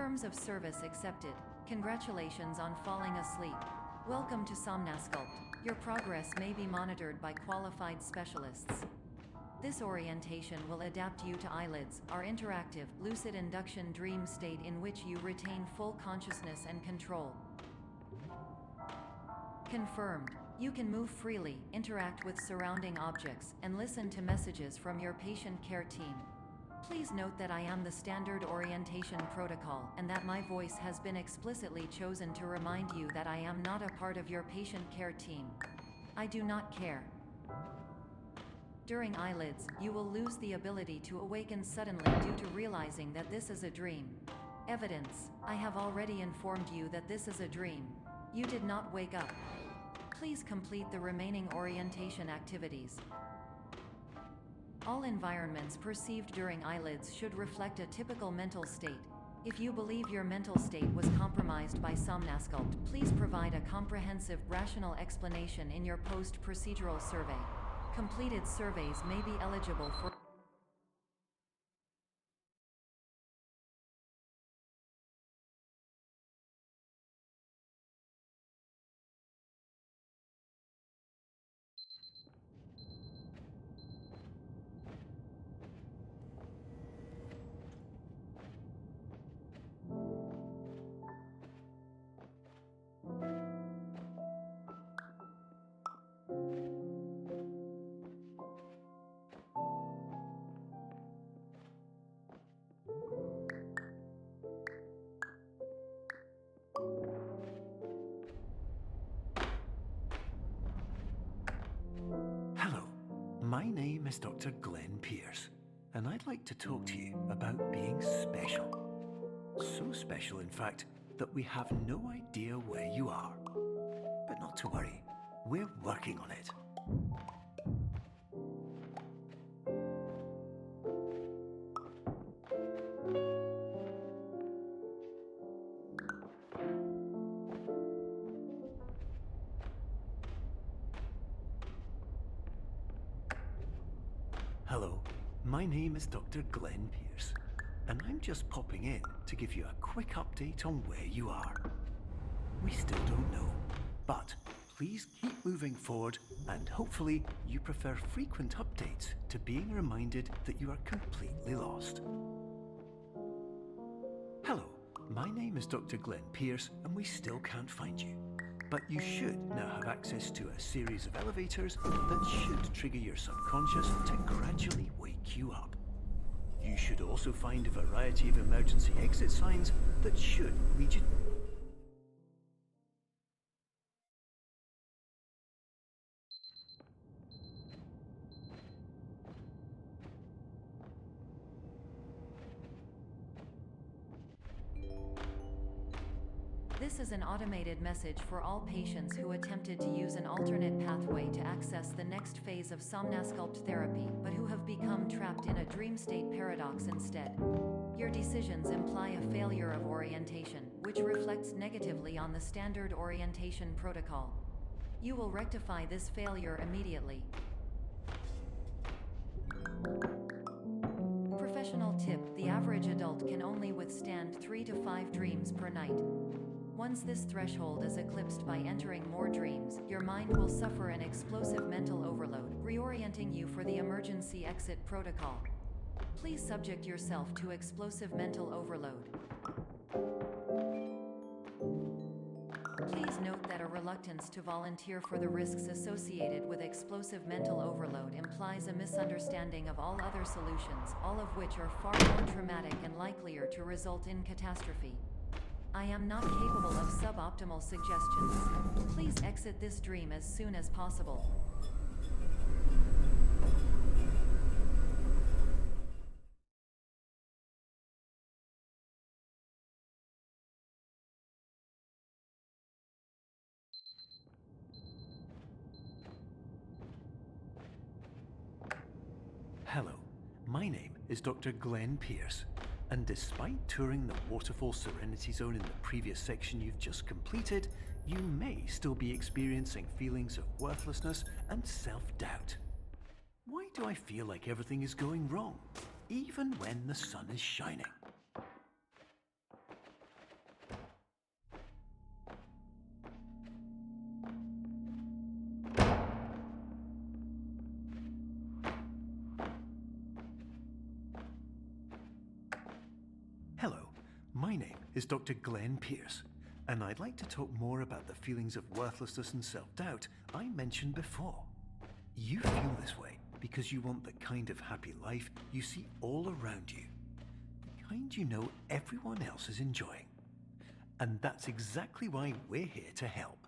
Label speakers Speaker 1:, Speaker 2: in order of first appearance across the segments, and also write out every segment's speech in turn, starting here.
Speaker 1: Terms of service accepted. Congratulations on falling asleep. Welcome to Somnasculpt. Your progress may be monitored by qualified specialists. This orientation will adapt you to eyelids, our interactive, lucid induction dream state in which you retain full consciousness and control. Confirmed. You can move freely, interact with surrounding objects, and listen to messages from your patient care team. Please note that I am the standard orientation protocol, and that my voice has been explicitly chosen to remind you that I am not a part of your patient care team. I do not care. During eyelids, you will lose the ability to awaken suddenly due to realizing that this is a dream. Evidence: I have already informed you that this is a dream. You did not wake up. Please complete the remaining orientation activities. All environments perceived during eyelids should reflect a typical mental state. If you believe your mental state was compromised by Somnasculpt, please provide a comprehensive, rational explanation in your post-procedural survey. Completed surveys may be eligible for
Speaker 2: Hello, my name is Dr. Glenn Pierce, and I'd like to talk to you about being special. So special, in fact, that we have no idea where you are. But not to worry, we're working on it. Hello, my name is Dr. Glenn Pierce, and I'm just popping in to give you a quick update on where you are. We still don't know, but please keep moving forward, and hopefully you prefer frequent updates to being reminded that you are completely lost. Hello, my name is Dr. Glenn Pierce, and we still can't find you. But you should now have access to a series of elevators that should trigger your subconscious to gradually wake you up. You should also find a variety of emergency exit signs that should lead you.
Speaker 1: This is an automated message for all patients who attempted to use an alternate pathway to access the next phase of Somnasculpt therapy, but who have become trapped in a dream state paradox instead. Your decisions imply a failure of orientation, which reflects negatively on the standard orientation protocol. You will rectify this failure immediately. Professional tip: the average adult can only withstand 3 to 5 dreams per night. Once this threshold is eclipsed by entering more dreams, your mind will suffer an explosive mental overload, reorienting you for the emergency exit protocol. Please subject yourself to explosive mental overload. Please note that a reluctance to volunteer for the risks associated with explosive mental overload implies a misunderstanding of all other solutions, all of which are far more traumatic and likelier to result in catastrophe. I am not capable of suboptimal suggestions. Please exit this dream as soon as possible.
Speaker 2: Hello, my name is Dr. Glenn Pierce, and despite touring the Waterfall Serenity Zone in the previous section you've just completed, you may still be experiencing feelings of worthlessness and self-doubt. Why do I feel like everything is going wrong, even when the sun is shining? my name is Dr. Glenn Pierce, and I'd like to talk more about the feelings of worthlessness and self-doubt I mentioned before. You feel this way because you want the kind of happy life you see all around you, the kind you know everyone else is enjoying. And that's exactly why we're here to help.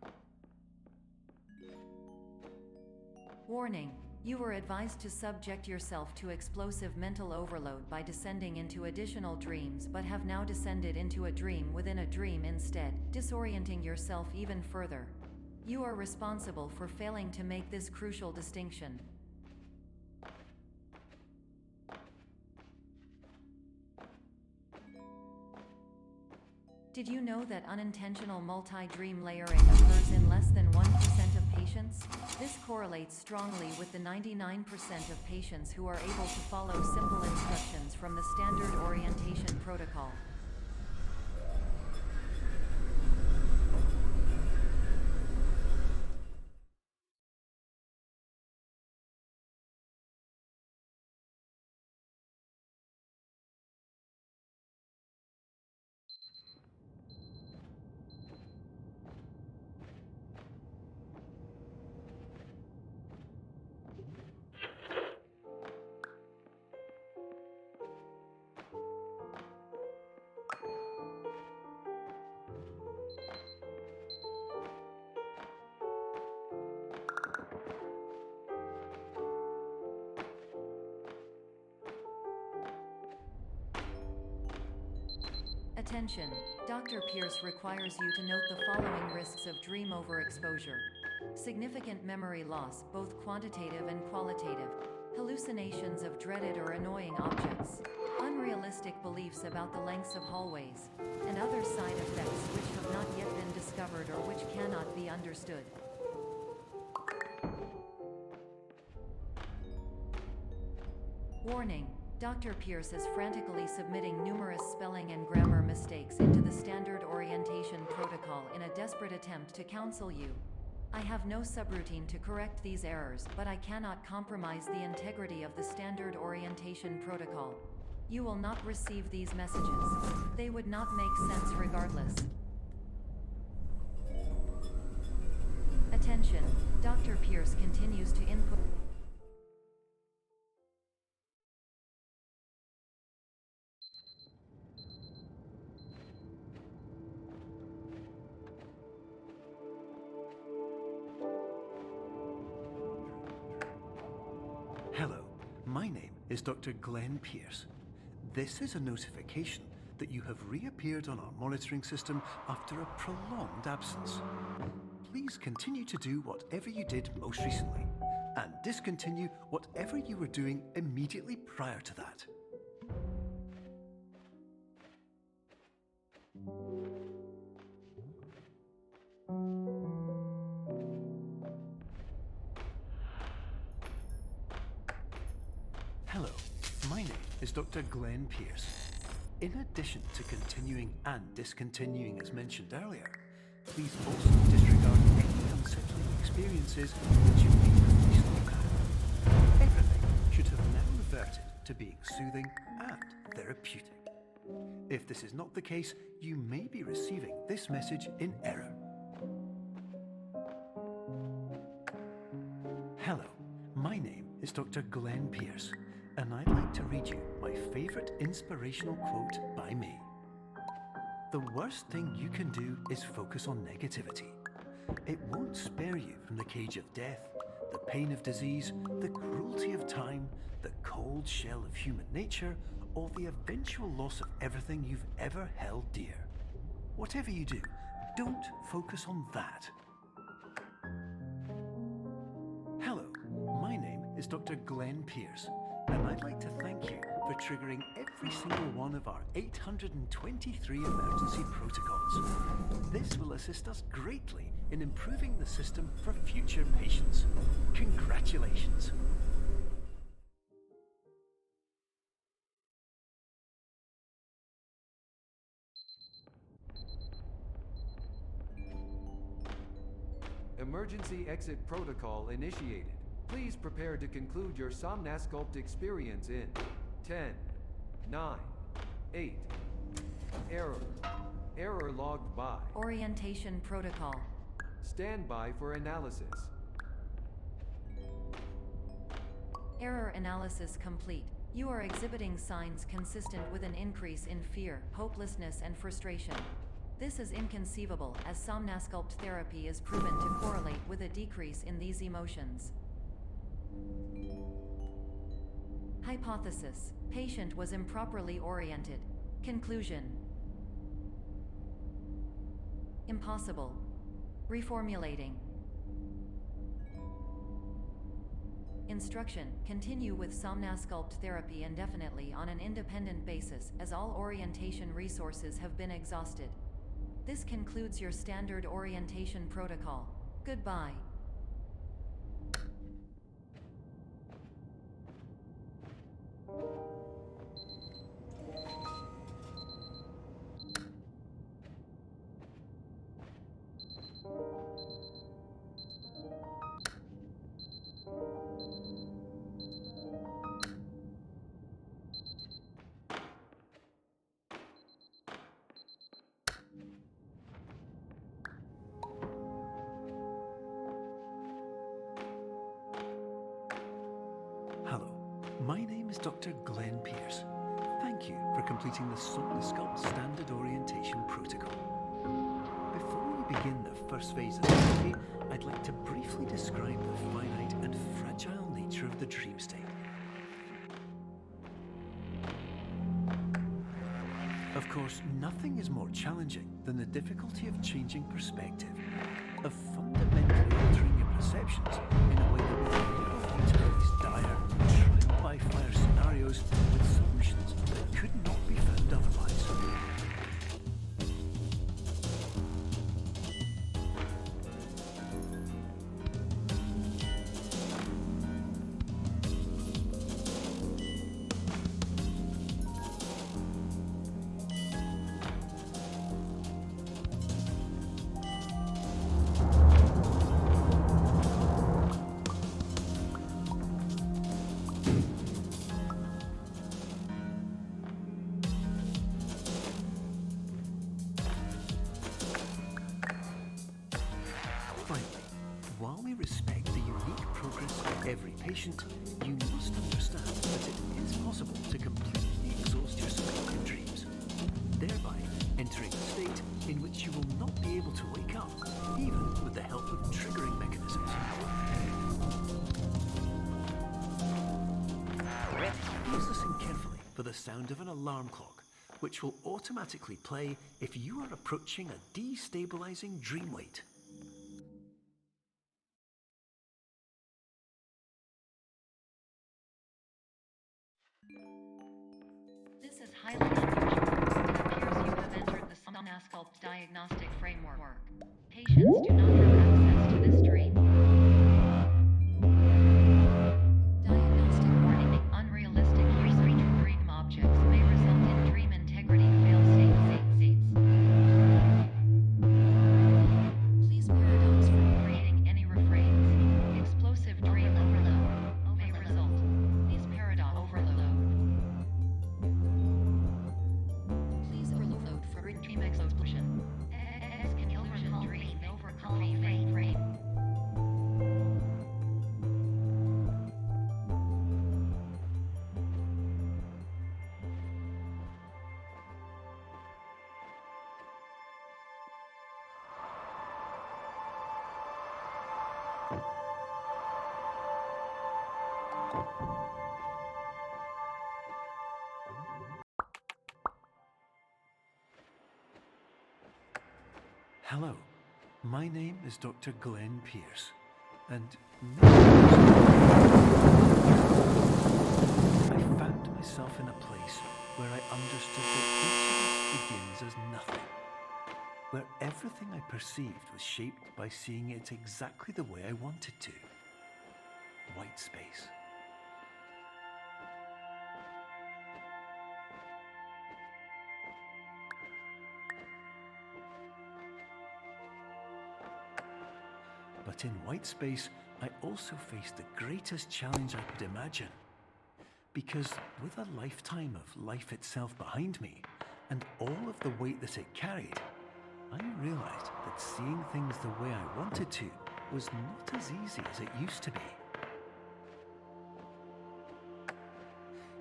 Speaker 1: Warning. You were advised to subject yourself to explosive mental overload by descending into additional dreams, but have now descended into a dream within a dream instead, disorienting yourself even further. You are responsible for failing to make this crucial distinction. Did you know that unintentional multi-dream layering occurs in less than 1% of patients? This correlates strongly with the 99% of patients who are able to follow simple instructions from the standard orientation protocol. Attention! Dr. Pierce requires you to note the following risks of dream overexposure. Significant memory loss, both quantitative and qualitative. Hallucinations of dreaded or annoying objects. Unrealistic beliefs about the lengths of hallways. And other side effects which have not yet been discovered or which cannot be understood. Warning. Dr. Pierce is frantically submitting numerous spelling and grammar mistakes into the standard orientation protocol in a desperate attempt to counsel you. I have no subroutine to correct these errors, but I cannot compromise the integrity of the standard orientation protocol. You will not receive these messages. They would not make sense regardless. Attention! Dr. Pierce continues to input.
Speaker 2: Hello, my name is Dr. Glenn Pierce. This is a notification that you have reappeared on our monitoring system after a prolonged absence. Please continue to do whatever you did most recently, and discontinue whatever you were doing immediately prior to that. Hello, my name is Dr. Glenn Pierce. In addition to continuing and discontinuing as mentioned earlier, please also disregard any unsettling experiences that you may have recently had. Everything should have now reverted to being soothing and therapeutic. If this is not the case, you may be receiving this message in error. Hello, my name is Dr. Glenn Pierce, and I'd like to read you my favorite inspirational quote by me. The worst thing you can do is focus on negativity. It won't spare you from the cage of death, the pain of disease, the cruelty of time, the cold shell of human nature, or the eventual loss of everything you've ever held dear. Whatever you do, don't focus on that. Hello, my name is Dr. Glenn Pierce, and I'd like to thank you for triggering every single one of our 823 emergency protocols. This will assist us greatly in improving the system for future patients. Congratulations.
Speaker 3: Emergency exit protocol initiated. Please prepare to conclude your Somnasculpt experience in 10, 9, 8, Error. Error logged by.
Speaker 1: Orientation protocol.
Speaker 3: Stand by for analysis.
Speaker 1: Error analysis complete. You are exhibiting signs consistent with an increase in fear, hopelessness, and frustration. This is inconceivable, as somnasculpt therapy is proven to correlate with a decrease in these emotions. Hypothesis: patient was improperly oriented. Conclusion: impossible. Reformulating. Instruction: continue with somnasculpt therapy indefinitely on an independent basis, as all orientation resources have been exhausted. This concludes your standard orientation protocol. Goodbye.
Speaker 2: Hello, my name is Dr. Glenn Pierce. Thank you for completing the Somnasculpt Standard Orientation Protocol. Before we begin the first phase of therapy, I'd like to briefly describe the finite and fragile nature of the dream state. Of course, nothing is more challenging than the difficulty of changing perspective, of fundamentally altering your perceptions in a way that will enable you to face dire, trial-by-fire scenarios with solutions that could not be found otherwise. While we respect the unique progress of every patient, you must understand that it is possible to completely exhaust your subjective dreams, thereby entering a state in which you will not be able to wake up, even with the help of triggering mechanisms. Please listen carefully for the sound of an alarm clock, which will automatically play if you are approaching a destabilizing dream weight.
Speaker 1: This is highly unusual. It appears you have entered the somnasculpt diagnostic framework. Patients do not have access to this dream. Diagnostic warning: unrealistic use of dream objects may result in dream integrity fail-safe states. Please paradox from creating any refrains. Explosive dream overload may result. Please paradox overload. Please overload for dream explosion. Conclusion: dream overcall frame.
Speaker 2: Hello, my name is Dr. Glenn Pierce, and I found myself in a place where I understood that each of us begins as nothing, where everything I perceived was shaped by seeing it exactly the way I wanted to. White space. But in white space, I also faced the greatest challenge I could imagine. Because with a lifetime of life itself behind me, and all of the weight that it carried, I realized that seeing things the way I wanted to was not as easy as it used to be.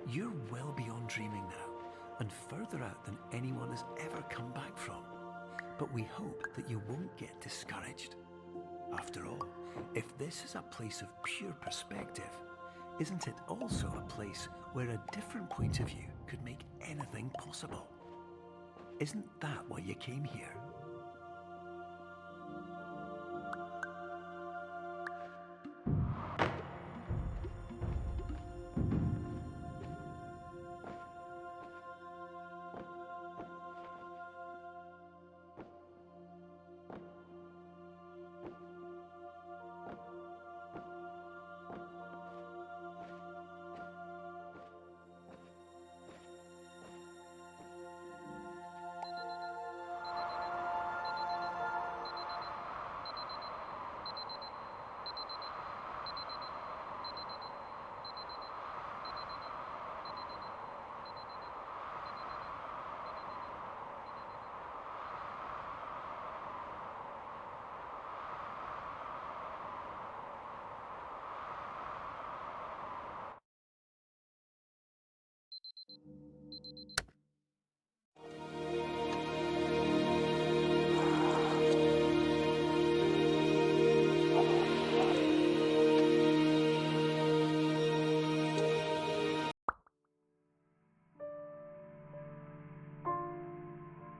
Speaker 2: You're well beyond dreaming now, and further out than anyone has ever come back from. But we hope that you won't get discouraged. After all, if this is a place of pure perspective, isn't it also a place where a different point of view could make anything possible? Isn't that why you came here?